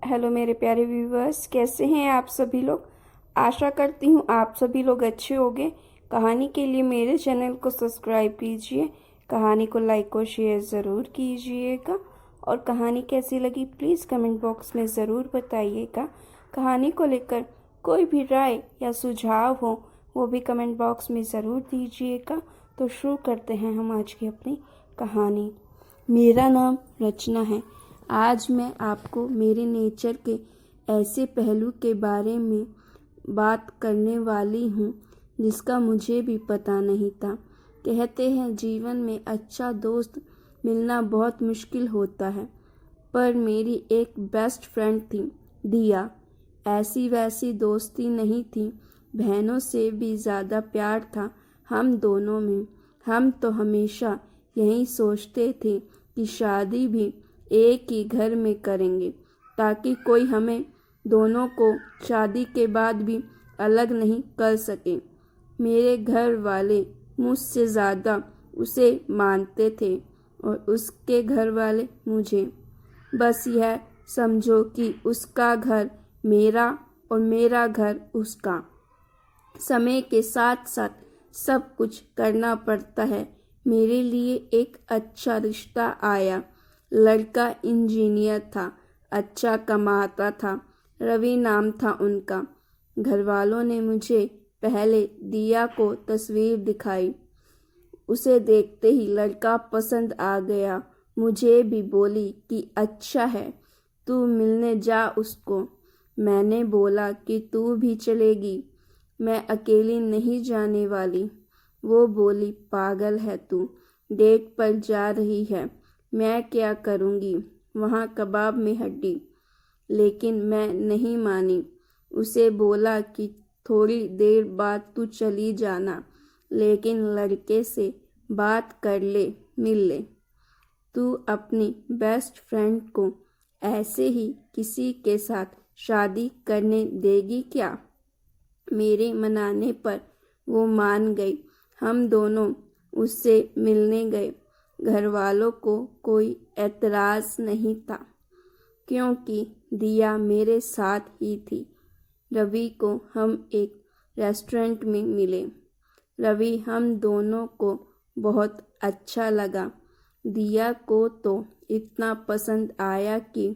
Hello मेरे प्यारे viewers, कैसे हैं आप सभी लोग। आशा करती हूँ आप सभी लोग अच्छे होंगे। कहानी के लिए मेरे चैनल को सब्सक्राइब कीजिए, कहानी को लाइक और शेयर ज़रूर कीजिएगा और कहानी कैसी लगी प्लीज़ कमेंट बॉक्स में ज़रूर बताइएगा। कहानी को लेकर कोई भी राय या सुझाव हो वो भी कमेंट बॉक्स में ज़रूर दीजिएगा। तो शुरू करते हैं हम आज की अपनी कहानी। मेरा नाम रचना है। आज मैं आपको मेरे नेचर के ऐसे पहलू के बारे में बात करने वाली हूँ जिसका मुझे भी पता नहीं था। कहते हैं जीवन में अच्छा दोस्त मिलना बहुत मुश्किल होता है, पर मेरी एक बेस्ट फ्रेंड थी दिया। ऐसी वैसी दोस्ती नहीं थी, बहनों से भी ज़्यादा प्यार था हम दोनों में। हम तो हमेशा यही सोचते थे कि शादी भी एक ही घर में करेंगे ताकि कोई हमें दोनों को शादी के बाद भी अलग नहीं कर सके। मेरे घर वाले मुझसे ज़्यादा उसे मानते थे और उसके घर वाले मुझे। बस यह समझो कि उसका घर मेरा और मेरा घर उसका। समय के साथ साथ सब कुछ करना पड़ता है। मेरे लिए एक अच्छा रिश्ता आया। लड़का इंजीनियर था, अच्छा कमाता था। रवि नाम था उनका। घर वालों ने मुझे पहले दिया को तस्वीर दिखाई। उसे देखते ही लड़का पसंद आ गया। मुझे भी बोली कि अच्छा है, तू मिलने जा उसको। मैंने बोला कि तू भी चलेगी, मैं अकेली नहीं जाने वाली। वो बोली पागल है तू, डेट पर जा रही है, मैं क्या करूँगी वहाँ कबाब में हड्डी। लेकिन मैं नहीं मानी। उसे बोला कि थोड़ी देर बाद तू चली जाना, लेकिन लड़के से बात कर ले, मिल ले। तू अपनी बेस्ट फ्रेंड को ऐसे ही किसी के साथ शादी करने देगी क्या। मेरे मनाने पर वो मान गई। हम दोनों उससे मिलने गए। घर वालों को कोई एतराज़ नहीं था क्योंकि दिया मेरे साथ ही थी। रवि को हम एक रेस्टोरेंट में मिले। रवि हम दोनों को बहुत अच्छा लगा। दिया को तो इतना पसंद आया कि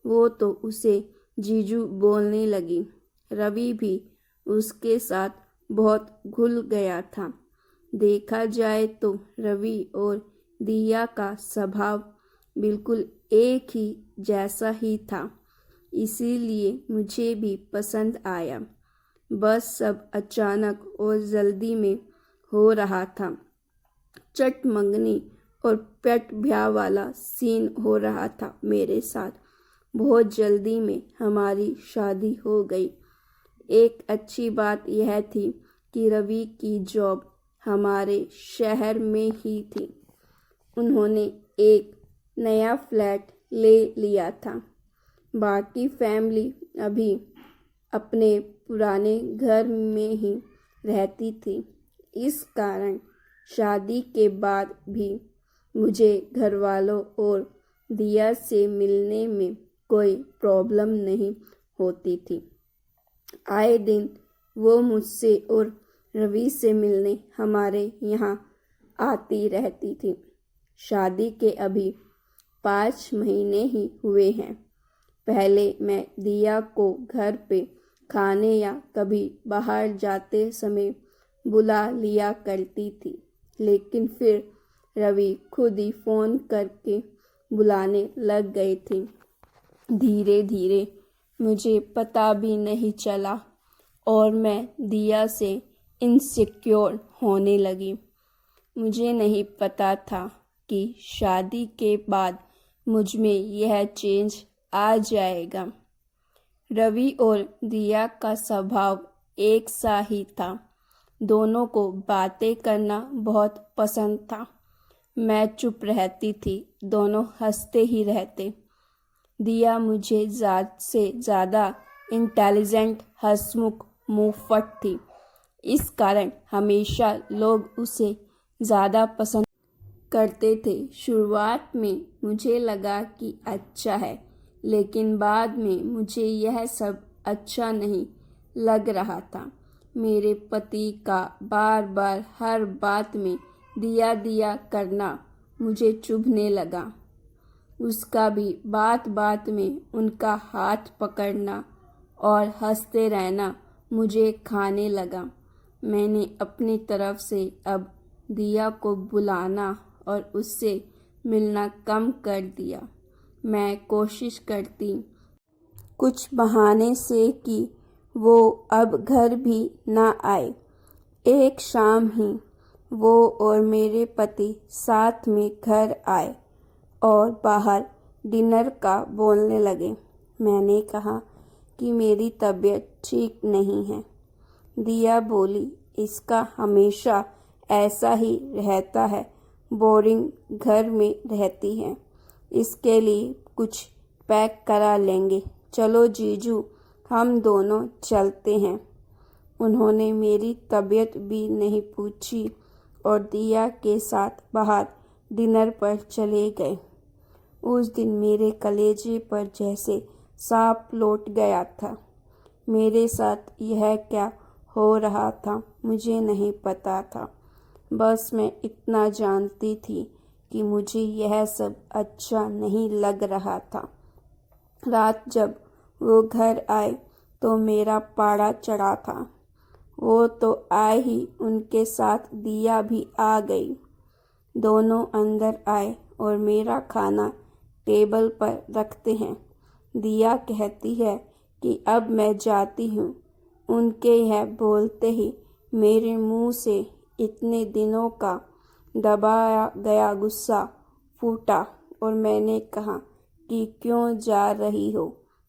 वो तो उसे जीजू बोलने लगी। रवि भी उसके साथ बहुत घुल गया था। देखा जाए तो रवि और दिया का स्वभाव बिल्कुल एक ही जैसा ही था, इसीलिए मुझे भी पसंद आया। बस सब अचानक और जल्दी में हो रहा था। चट मंगनी और पेट ब्याह वाला सीन हो रहा था मेरे साथ। बहुत जल्दी में हमारी शादी हो गई। एक अच्छी बात यह थी कि रवि की जॉब हमारे शहर में ही थी। उन्होंने एक नया फ्लैट ले लिया था। बाकी फैमिली अभी अपने पुराने घर में ही रहती थी। इस कारण शादी के बाद भी मुझे घर वालों और दिया से मिलने में कोई प्रॉब्लम नहीं होती थी। आए दिन वो मुझसे और रवि से मिलने हमारे यहाँ आती रहती थी। शादी के अभी 5 महीने ही हुए हैं। पहले मैं दिया को घर पे खाने या कभी बाहर जाते समय बुला लिया करती थी, लेकिन फिर रवि खुद ही फ़ोन करके बुलाने लग गए थे। धीरे धीरे मुझे पता भी नहीं चला और मैं दिया से इनसिक्योर होने लगी। मुझे नहीं पता था कि शादी के बाद मुझ में यह चेंज आ जाएगा। रवि और दिया का स्वभाव एक सा ही था। दोनों को बातें करना बहुत पसंद था। मैं चुप रहती थी, दोनों हंसते ही रहते। दिया मुझे से ज़्यादा इंटेलिजेंट, हंसमुख, मुंहफट थी। इस कारण हमेशा लोग उसे ज़्यादा पसंद करते थे। शुरुआत में मुझे लगा कि अच्छा है, लेकिन बाद में मुझे यह सब अच्छा नहीं लग रहा था। मेरे पति का बार बार हर बात में दिया दिया करना मुझे चुभने लगा। उसका भी बात बात में उनका हाथ पकड़ना और हंसते रहना मुझे खाने लगा। मैंने अपनी तरफ से अब दिया को बुलाना और उससे मिलना कम कर दिया। मैं कोशिश करती कुछ बहाने से कि वो अब घर भी ना आए। एक शाम ही वो और मेरे पति साथ में घर आए और बाहर डिनर का बोलने लगे। मैंने कहा कि मेरी तबीयत ठीक नहीं है। दिया बोली, इसका हमेशा ऐसा ही रहता है, बोरिंग घर में रहती है। इसके लिए कुछ पैक करा लेंगे। चलो जीजू, हम दोनों चलते हैं। उन्होंने मेरी तबीयत भी नहीं पूछी और दिया के साथ बाहर डिनर पर चले गए। उस दिन मेरे कलेजे पर जैसे सांप लौट गया था। मेरे साथ यह क्या हो रहा था मुझे नहीं पता था। बस मैं इतना जानती थी कि मुझे यह सब अच्छा नहीं लग रहा था। रात जब वो घर आए तो मेरा पारा चढ़ा था। वो तो आए ही उनके साथ दिया भी आ गई। दोनों अंदर आए और मेरा खाना टेबल पर रखते हैं। दिया कहती है कि अब मैं जाती हूँ। उनके यह बोलते ही मेरे मुंह से इतने दिनों का दबाया गया गुस्सा फूटा और मैंने कहा कि क्यों जा रही हो,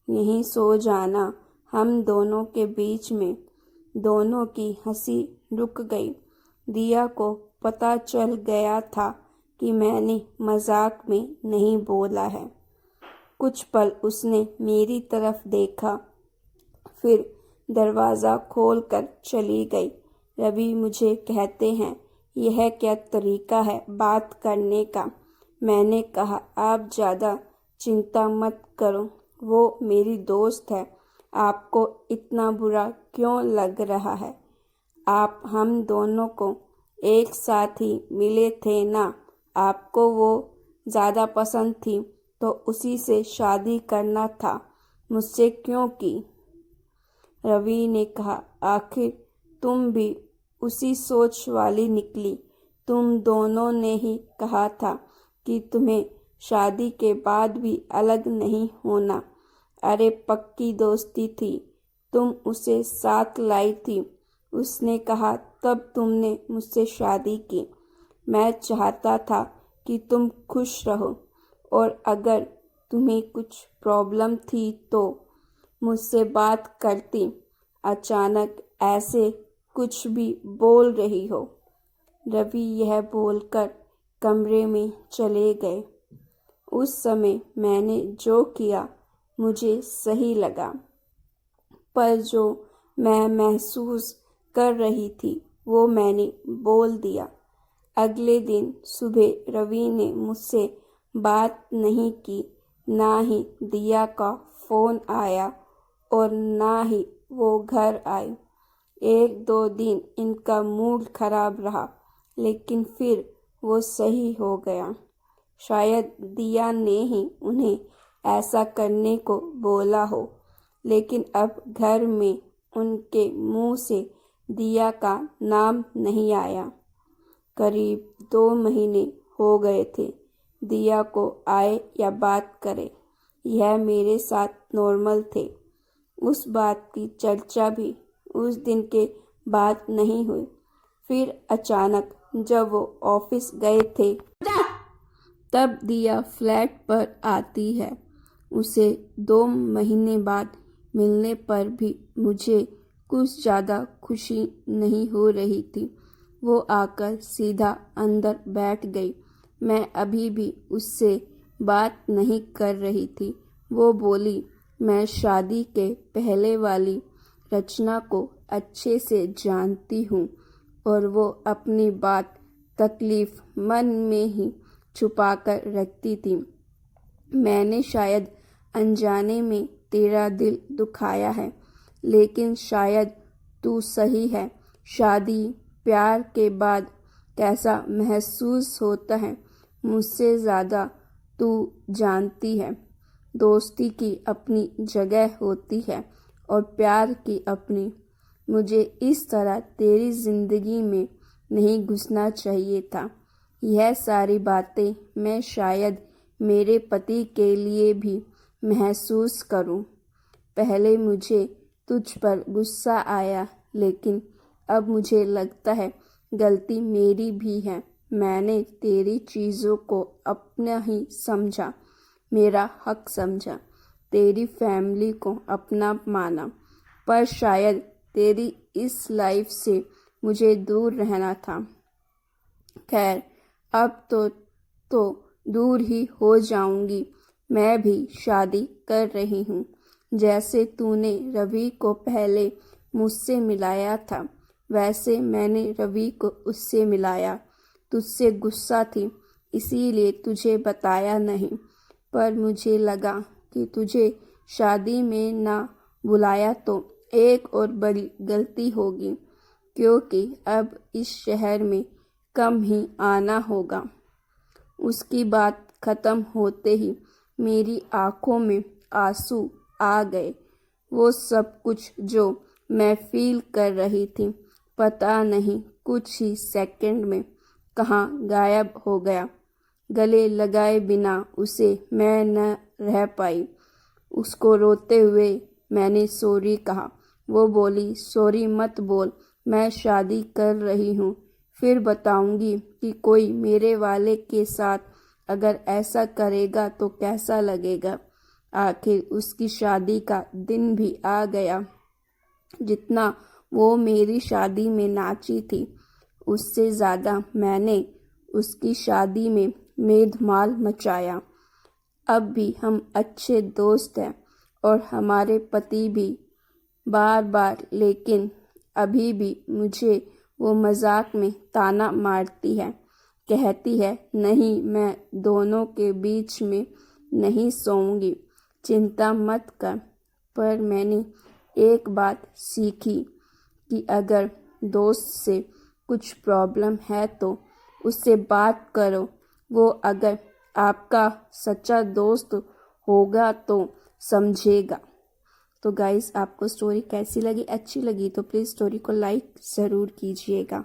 यहीं सो जाना। हम दोनों के बीच में दोनों की हंसी रुक गई। दिया को पता चल गया था कि मैंने मजाक में नहीं बोला है। कुछ पल उसने मेरी तरफ देखा, फिर दरवाज़ा खोलकर चली गई। रवि मुझे कहते हैं, यह क्या तरीका है बात करने का। मैंने कहा, आप ज़्यादा चिंता मत करो, वो मेरी दोस्त है। आपको इतना बुरा क्यों लग रहा है? आप हम दोनों को एक साथ ही मिले थे ना। आपको वो ज़्यादा पसंद थी तो उसी से शादी करना था, मुझसे क्यों की? रवि ने कहा, आखिर तुम भी उसी सोच वाली निकली। तुम दोनों ने ही कहा था कि तुम्हें शादी के बाद भी अलग नहीं होना। अरे पक्की दोस्ती थी, तुम उसे साथ लाई थी। उसने कहा तब तुमने मुझसे शादी की। मैं चाहता था कि तुम खुश रहो और अगर तुम्हें कुछ प्रॉब्लम थी तो मुझसे बात करती। अचानक ऐसे कुछ भी बोल रही हो। रवि यह बोलकर कमरे में चले गए। उस समय मैंने जो किया मुझे सही लगा, पर जो मैं महसूस कर रही थी वो मैंने बोल दिया। अगले दिन सुबह रवि ने मुझसे बात नहीं की, ना ही दिया का फ़ोन आया और ना ही वो घर आई। 1-2 दिन इनका मूड खराब रहा, लेकिन फिर वो सही हो गया। शायद दिया ने ही उन्हें ऐसा करने को बोला हो, लेकिन अब घर में उनके मुंह से दिया का नाम नहीं आया। करीब 2 महीने हो गए थे दिया को आए या बात करे। यह मेरे साथ नॉर्मल थे। उस बात की चर्चा भी उस दिन के बाद नहीं हुई। फिर अचानक जब वो ऑफिस गए थे तब दिया फ्लैट पर आती है। उसे 2 महीने बाद मिलने पर भी मुझे कुछ ज़्यादा खुशी नहीं हो रही थी। वो आकर सीधा अंदर बैठ गई। मैं अभी भी उससे बात नहीं कर रही थी। वो बोली, मैं शादी के पहले वाली रचना को अच्छे से जानती हूँ और वो अपनी बात तकलीफ मन में ही छुपाकर रखती थी। मैंने शायद अनजाने में तेरा दिल दुखाया है, लेकिन शायद तू सही है। शादी प्यार के बाद कैसा महसूस होता है मुझसे ज़्यादा तू जानती है। दोस्ती की अपनी जगह होती है और प्यार की अपनी। मुझे इस तरह तेरी ज़िंदगी में नहीं घुसना चाहिए था। यह सारी बातें मैं शायद मेरे पति के लिए भी महसूस करूं। पहले मुझे तुझ पर गुस्सा आया, लेकिन अब मुझे लगता है गलती मेरी भी है। मैंने तेरी चीज़ों को अपना ही समझा, मेरा हक समझा, तेरी फैमिली को अपना माना, पर शायद तेरी इस लाइफ से मुझे दूर रहना था। खैर, अब तो दूर ही हो जाऊंगी। मैं भी शादी कर रही हूँ। जैसे तूने रवि को पहले मुझसे मिलाया था, वैसे मैंने रवि को उससे मिलाया। तुझसे गुस्सा थी, इसीलिए तुझे बताया नहीं, पर मुझे लगा कि तुझे शादी में ना बुलाया तो एक और बड़ी गलती होगी, क्योंकि अब इस शहर में कम ही आना होगा। उसकी बात खत्म होते ही मेरी आंखों में आंसू आ गए। वो सब कुछ जो मैं फील कर रही थी, पता नहीं कुछ ही सेकंड में कहाँ गायब हो गया। गले लगाए बिना उसे मैं न रह पाई। उसको रोते हुए मैंने सॉरी कहा। वो बोली, सॉरी मत बोल, मैं शादी कर रही हूँ, फिर बताऊंगी कि कोई मेरे वाले के साथ अगर ऐसा करेगा तो कैसा लगेगा। आखिर उसकी शादी का दिन भी आ गया। जितना वो मेरी शादी में नाची थी, उससे ज़्यादा मैंने उसकी शादी में मेधमाल मचाया। अब भी हम अच्छे दोस्त हैं और हमारे पति भी बार बार, लेकिन अभी भी मुझे वो मजाक में ताना मारती है। कहती है, नहीं, मैं दोनों के बीच में नहीं सोऊंगी, चिंता मत कर। पर मैंने एक बात सीखी कि अगर दोस्त से कुछ प्रॉब्लम है तो उससे बात करो। वो अगर आपका सच्चा दोस्त होगा तो समझेगा। तो गाइस, आपको स्टोरी कैसी लगी? अच्छी लगी तो प्लीज़ स्टोरी को लाइक ज़रूर कीजिएगा।